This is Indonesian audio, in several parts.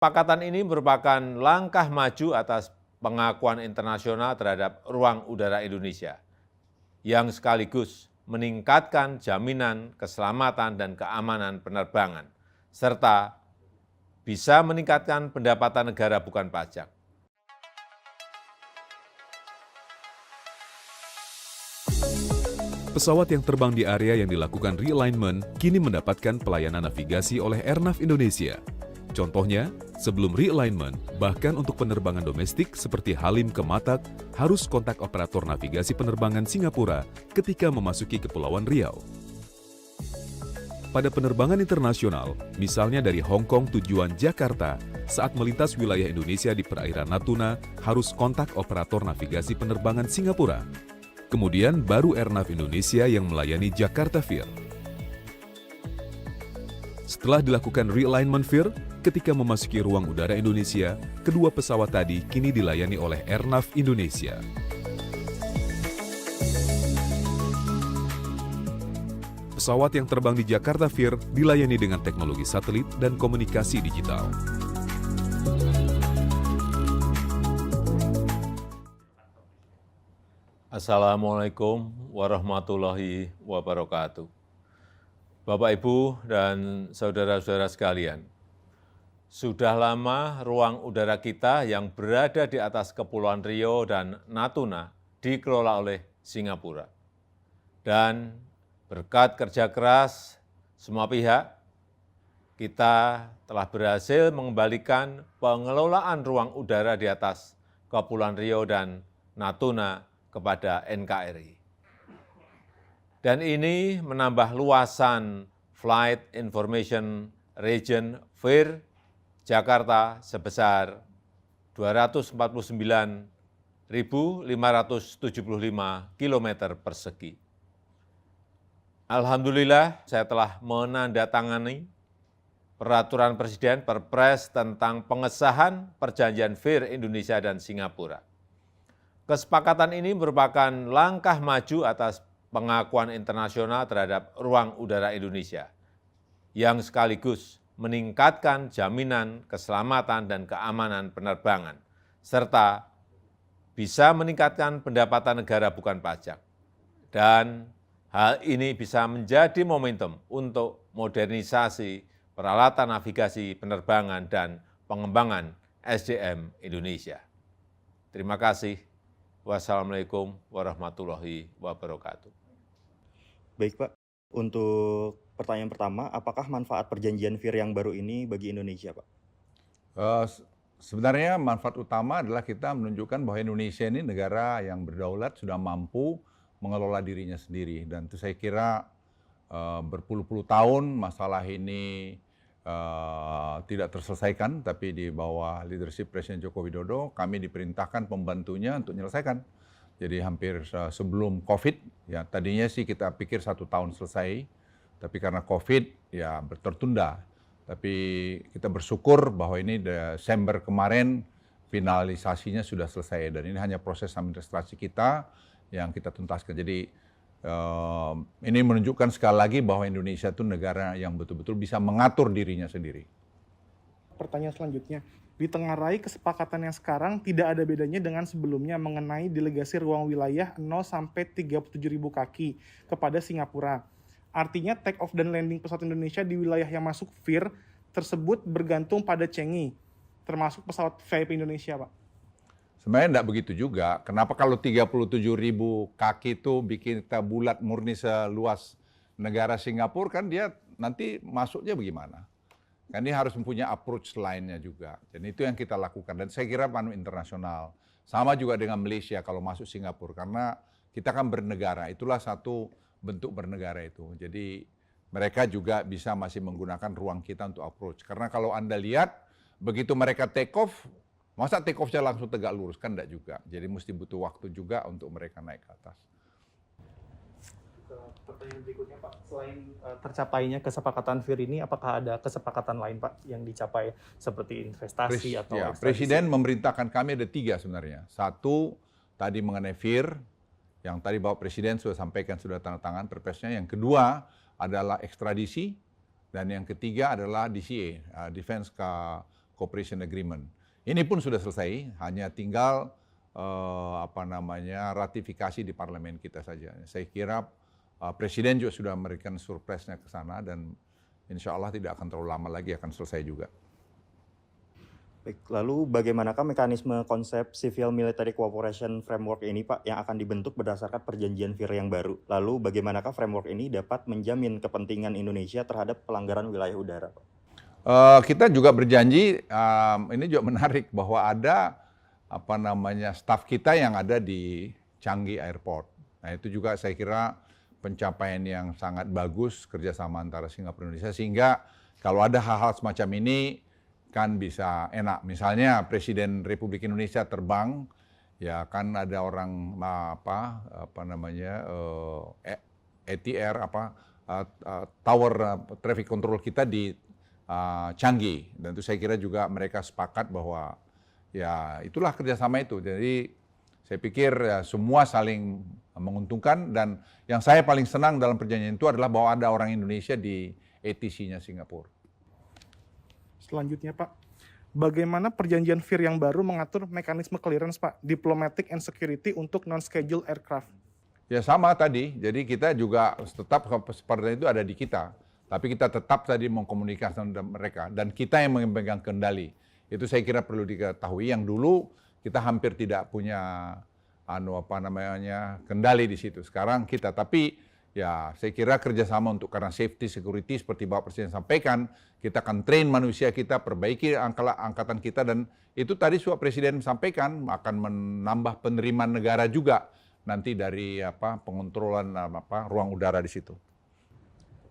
Kesepakatan ini merupakan langkah maju atas pengakuan internasional terhadap ruang udara Indonesia, yang sekaligus meningkatkan jaminan keselamatan dan keamanan penerbangan, serta bisa meningkatkan pendapatan negara bukan pajak. Pesawat yang terbang di area yang dilakukan realignment kini mendapatkan pelayanan navigasi oleh Airnav Indonesia. Contohnya, sebelum realignment, bahkan untuk penerbangan domestik seperti Halim ke Matak, harus kontak operator navigasi penerbangan Singapura ketika memasuki Kepulauan Riau. Pada penerbangan internasional, misalnya dari Hong Kong tujuan Jakarta, saat melintas wilayah Indonesia di perairan Natuna, harus kontak operator navigasi penerbangan Singapura. Kemudian baru Airnav Indonesia yang melayani Jakarta Vir. Setelah dilakukan realignment Vir, ketika memasuki ruang udara Indonesia, kedua pesawat tadi kini dilayani oleh Airnav Indonesia. Pesawat yang terbang di Jakarta Vir dilayani dengan teknologi satelit dan komunikasi digital. Assalamualaikum warahmatullahi wabarakatuh. Bapak, Ibu, dan saudara-saudara sekalian, sudah lama ruang udara kita yang berada di atas Kepulauan Riau dan Natuna dikelola oleh Singapura. Dan berkat kerja keras semua pihak, kita telah berhasil mengembalikan pengelolaan ruang udara di atas Kepulauan Riau dan Natuna kepada NKRI. Dan ini menambah luasan Flight Information Region FIR Jakarta sebesar 249.575 km persegi. Alhamdulillah, saya telah menandatangani Peraturan Presiden Perpres tentang pengesahan Perjanjian FIR Indonesia dan Singapura. Kesepakatan ini merupakan langkah maju atas pengakuan internasional terhadap ruang udara Indonesia, yang sekaligus meningkatkan jaminan keselamatan dan keamanan penerbangan, serta bisa meningkatkan pendapatan negara bukan pajak. Dan hal ini bisa menjadi momentum untuk modernisasi peralatan navigasi penerbangan dan pengembangan SDM Indonesia. Terima kasih. Wassalamualaikum warahmatullahi wabarakatuh. Baik Pak, untuk pertanyaan pertama, apakah manfaat perjanjian FIR yang baru ini bagi Indonesia Pak? Sebenarnya manfaat utama adalah kita menunjukkan bahwa Indonesia ini negara yang berdaulat, sudah mampu mengelola dirinya sendiri. Dan itu saya kira berpuluh-puluh tahun masalah ini tidak terselesaikan, tapi di bawah leadership Presiden Joko Widodo, kami diperintahkan pembantunya untuk menyelesaikan. Jadi hampir sebelum COVID, ya tadinya sih kita pikir 1 tahun selesai, tapi karena COVID ya tertunda. Tapi kita bersyukur bahwa ini Desember kemarin finalisasinya sudah selesai, dan ini hanya proses administrasi kita yang kita tuntaskan. Jadi ini menunjukkan sekali lagi bahwa Indonesia itu negara yang betul-betul bisa mengatur dirinya sendiri. Pertanyaan selanjutnya, ditengarai kesepakatan yang sekarang tidak ada bedanya dengan sebelumnya mengenai delegasi ruang wilayah 0 sampai 37.000 kaki kepada Singapura. Artinya take off dan landing pesawat Indonesia di wilayah yang masuk FIR tersebut bergantung pada CENGI, termasuk pesawat VIP Indonesia, Pak. Sebenarnya tidak begitu juga. Kenapa kalau 37.000 kaki itu bikin kita bulat murni seluas negara Singapura, kan dia nanti masuknya bagaimana? Kan dia harus mempunyai approach lainnya juga. Dan itu yang kita lakukan. Dan saya kira panu internasional. Sama juga dengan Malaysia kalau masuk Singapura. Karena kita kan bernegara. Itulah satu bentuk bernegara itu. Jadi mereka juga bisa masih menggunakan ruang kita untuk approach. Karena kalau Anda lihat, begitu mereka take off, masa take off-nya langsung tegak lurus? Kan enggak juga. Jadi mesti butuh waktu juga untuk mereka naik ke atas. Pertanyaan berikutnya Pak, selain tercapainya kesepakatan FIR ini, apakah ada kesepakatan lain Pak yang dicapai seperti investasi atau ekstradisi? Presiden memerintahkan kami ada 3 sebenarnya. 1, tadi mengenai FIR, yang tadi Bapak Presiden sudah sampaikan, sudah tanda tangan perpresnya. Yang kedua adalah ekstradisi, dan yang ketiga adalah DCA, Defense Cooperation Agreement. Ini pun sudah selesai, hanya tinggal ratifikasi di parlemen kita saja. Saya kira Presiden juga sudah memberikan surprise-nya ke sana dan insya Allah tidak akan terlalu lama lagi akan selesai juga. Baik, lalu bagaimanakah mekanisme konsep Civil Military Cooperation Framework ini Pak yang akan dibentuk berdasarkan perjanjian VIR yang baru? Lalu bagaimanakah framework ini dapat menjamin kepentingan Indonesia terhadap pelanggaran wilayah udara Pak? Kita juga berjanji, ini juga menarik bahwa ada staf kita yang ada di Changi Airport. Nah itu juga saya kira pencapaian yang sangat bagus kerjasama antara Singapura dan Indonesia sehingga kalau ada hal-hal semacam ini kan bisa enak. Misalnya Presiden Republik Indonesia terbang, ya kan ada orang ATR tower traffic control kita di Changi, dan itu saya kira juga mereka sepakat bahwa ya itulah kerjasama itu. Jadi saya pikir ya, semua saling menguntungkan dan yang saya paling senang dalam perjanjian itu adalah bahwa ada orang Indonesia di ATC-nya Singapura. Selanjutnya Pak, bagaimana perjanjian VIR yang baru mengatur mekanisme clearance Pak, diplomatic and security untuk non-scheduled aircraft? Ya sama tadi, jadi kita juga tetap seperti itu ada di kita. Tapi kita tetap tadi mengkomunikasikan dengan mereka dan kita yang memegang kendali. Itu saya kira perlu diketahui. Yang dulu kita hampir tidak punya kendali di situ. Sekarang kita, tapi ya saya kira kerjasama untuk karena safety security seperti Bapak Presiden sampaikan, kita akan train manusia kita, perbaiki angkatan kita dan itu tadi Bapak Presiden sampaikan akan menambah penerimaan negara juga nanti dari pengontrolan ruang udara di situ.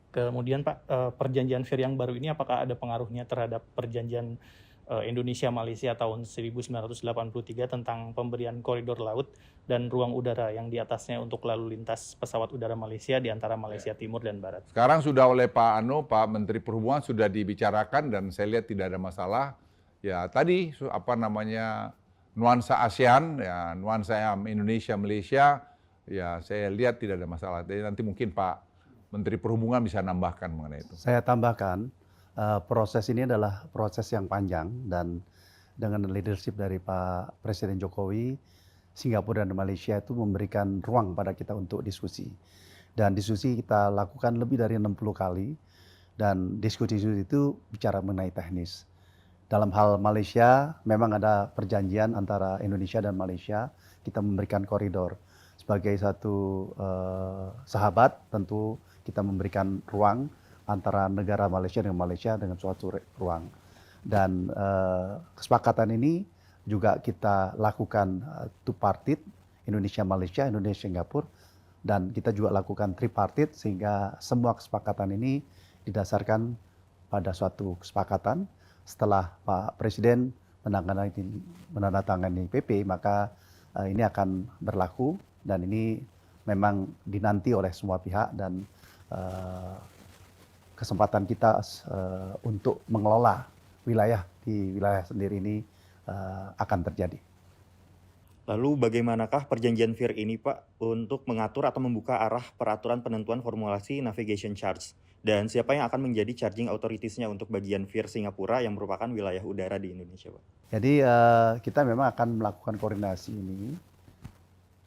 Kemudian Pak, perjanjian VIR yang baru ini apakah ada pengaruhnya terhadap perjanjian Indonesia-Malaysia tahun 1983 tentang pemberian koridor laut dan ruang udara yang di atasnya untuk lalu lintas pesawat udara Malaysia di antara Malaysia Timur dan Barat? Sekarang sudah oleh Pak Menteri Perhubungan sudah dibicarakan dan saya lihat tidak ada masalah. Ya tadi nuansa ASEAN, ya nuansa Indonesia-Malaysia, ya saya lihat tidak ada masalah. Jadi nanti mungkin Pak Menteri Perhubungan bisa nambahkan mengenai itu. Saya tambahkan, proses ini adalah proses yang panjang dan dengan leadership dari Pak Presiden Jokowi, Singapura dan Malaysia itu memberikan ruang pada kita untuk diskusi. Dan diskusi kita lakukan lebih dari 60 kali dan diskusi itu bicara mengenai teknis. Dalam hal Malaysia, memang ada perjanjian antara Indonesia dan Malaysia, kita memberikan koridor. Sebagai satu sahabat, tentu kita memberikan ruang antara negara Malaysia dengan suatu ruang. Dan kesepakatan ini juga kita lakukan two-parted, Indonesia-Malaysia, Indonesia-Singapura, dan kita juga lakukan tripartite sehingga semua kesepakatan ini didasarkan pada suatu kesepakatan. Setelah Pak Presiden menandatangani PP, maka ini akan berlaku dan ini memang dinanti oleh semua pihak dan kesempatan kita untuk mengelola wilayah di wilayah sendiri ini akan terjadi. Lalu bagaimanakah perjanjian VIR ini Pak untuk mengatur atau membuka arah peraturan penentuan formulasi navigation charge? Dan siapa yang akan menjadi charging authorities-nya untuk bagian VIR Singapura yang merupakan wilayah udara di Indonesia Pak? Jadi kita memang akan melakukan koordinasi ini.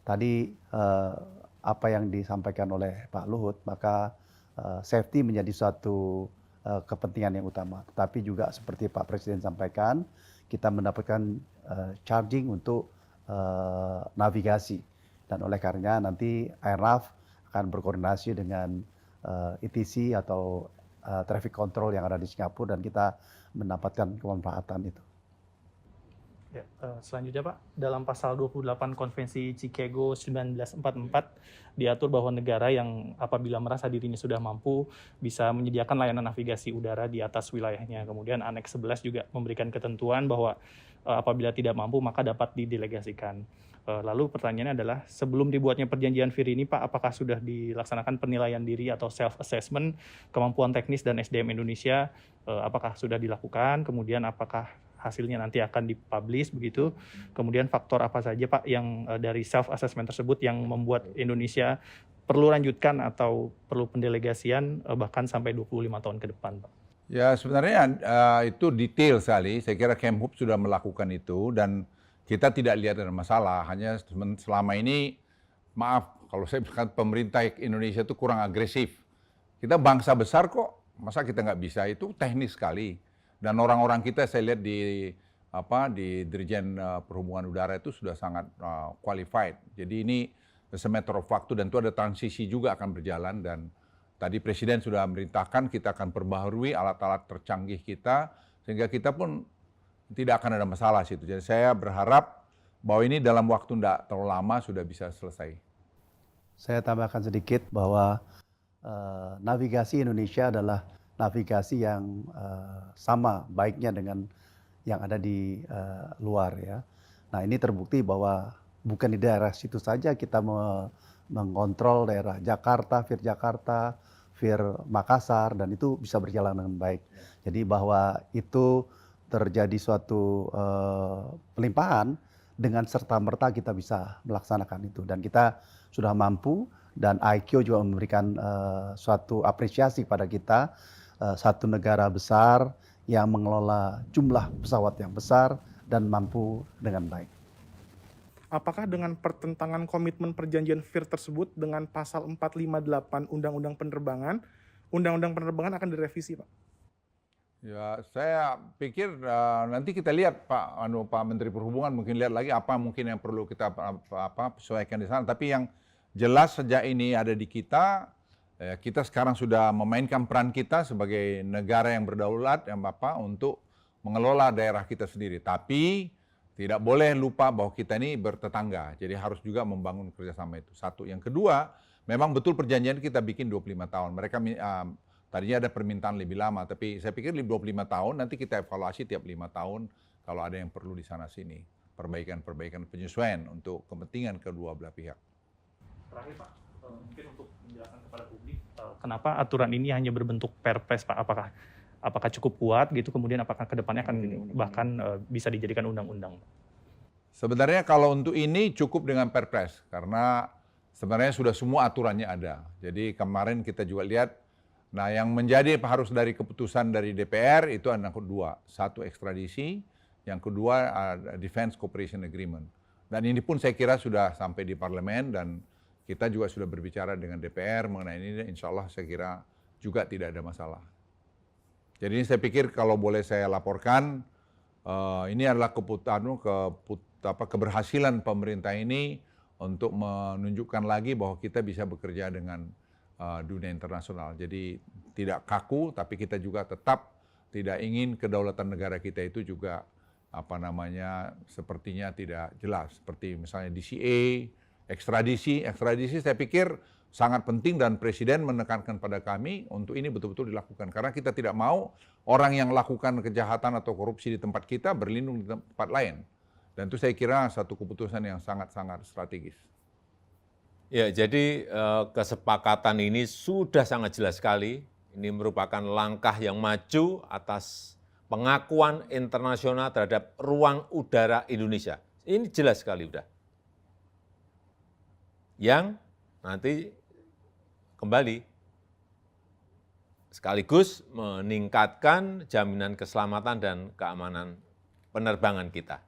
Tadi apa yang disampaikan oleh Pak Luhut, maka safety menjadi suatu kepentingan yang utama. Tetapi juga seperti Pak Presiden sampaikan, kita mendapatkan charging untuk navigasi. Dan oleh karenanya nanti Airnav akan berkoordinasi dengan ETC atau traffic control yang ada di Singapura dan kita mendapatkan kemanfaatan itu. Ya, selanjutnya Pak, dalam pasal 28 Konvensi Chicago 1944 diatur bahwa negara yang apabila merasa dirinya sudah mampu bisa menyediakan layanan navigasi udara di atas wilayahnya. Kemudian Aneks 11 juga memberikan ketentuan bahwa apabila tidak mampu maka dapat didelegasikan. Lalu pertanyaannya adalah sebelum dibuatnya perjanjian VIR ini Pak, apakah sudah dilaksanakan penilaian diri atau self-assessment kemampuan teknis dan SDM Indonesia, apakah sudah dilakukan, kemudian apakah hasilnya nanti akan dipublish begitu. Kemudian faktor apa saja Pak yang dari self-assessment tersebut yang membuat Indonesia perlu lanjutkan atau perlu pendelegasian bahkan sampai 25 tahun ke depan Pak? Ya sebenarnya itu detail sekali. Saya kira Kemhub sudah melakukan itu dan kita tidak lihat ada masalah. Hanya selama ini, maaf kalau saya bilang pemerintah Indonesia itu kurang agresif. Kita bangsa besar kok, masa kita nggak bisa? Itu teknis sekali. Dan orang-orang kita saya lihat di Dirjen Perhubungan Udara itu sudah sangat qualified. Jadi ini it's a matter of waktu dan itu ada transisi juga akan berjalan dan tadi Presiden sudah memerintahkan kita akan perbaharui alat-alat tercanggih kita sehingga kita pun tidak akan ada masalah situ. Jadi saya berharap bahwa ini dalam waktu tidak terlalu lama sudah bisa selesai. Saya tambahkan sedikit bahwa navigasi Indonesia adalah navigasi yang sama baiknya dengan yang ada di luar ya. Nah ini terbukti bahwa bukan di daerah situ saja kita mengontrol daerah Jakarta, Vir Makassar dan itu bisa berjalan dengan baik. Jadi bahwa itu terjadi suatu pelimpahan dengan serta-merta kita bisa melaksanakan itu dan kita sudah mampu dan IQ juga memberikan suatu apresiasi pada kita satu negara besar yang mengelola jumlah pesawat yang besar dan mampu dengan baik. Apakah dengan pertentangan komitmen perjanjian VIR tersebut dengan pasal 458 Undang-Undang Penerbangan akan direvisi, Pak? Ya, saya pikir nanti kita lihat Pak Menteri Perhubungan mungkin lihat lagi apa mungkin yang perlu kita sesuaikan di sana. Tapi yang jelas sejak ini ada di kita, kita sekarang sudah memainkan peran kita sebagai negara yang berdaulat untuk mengelola daerah kita sendiri. Tapi tidak boleh lupa bahwa kita ini bertetangga. Jadi harus juga membangun kerjasama itu. Satu. Yang kedua, memang betul perjanjian kita bikin 25 tahun. Mereka tadinya ada permintaan lebih lama, tapi saya pikir 25 tahun nanti kita evaluasi tiap 5 tahun kalau ada yang perlu di sana sini. Perbaikan penyesuaian untuk kepentingan kedua belah pihak. Terakhir Pak, mungkin untuk menjelaskan kepada publik, kenapa aturan ini hanya berbentuk perpres Pak? Apakah cukup kuat gitu, kemudian apakah kedepannya akan bahkan bisa dijadikan undang-undang? Sebenarnya kalau untuk ini cukup dengan perpres, karena sebenarnya sudah semua aturannya ada. Jadi kemarin kita juga lihat, nah yang menjadi harus dari keputusan dari DPR itu ada dua. Satu ekstradisi, yang kedua Defense Cooperation Agreement. Dan ini pun saya kira sudah sampai di parlemen dan kita juga sudah berbicara dengan DPR mengenai ini, insya Allah saya kira juga tidak ada masalah. Jadi ini saya pikir kalau boleh saya laporkan, ini adalah keberhasilan pemerintah ini untuk menunjukkan lagi bahwa kita bisa bekerja dengan dunia internasional. Jadi tidak kaku, tapi kita juga tetap tidak ingin kedaulatan negara kita itu juga sepertinya tidak jelas. Seperti misalnya DCA, ekstradisi saya pikir sangat penting dan Presiden menekankan pada kami untuk ini betul-betul dilakukan. Karena kita tidak mau orang yang melakukan kejahatan atau korupsi di tempat kita berlindung di tempat lain. Dan itu saya kira satu keputusan yang sangat-sangat strategis. Ya, jadi kesepakatan ini sudah sangat jelas sekali. Ini merupakan langkah yang maju atas pengakuan internasional terhadap ruang udara Indonesia. Ini jelas sekali udah. Yang nanti kembali sekaligus meningkatkan jaminan keselamatan dan keamanan penerbangan kita.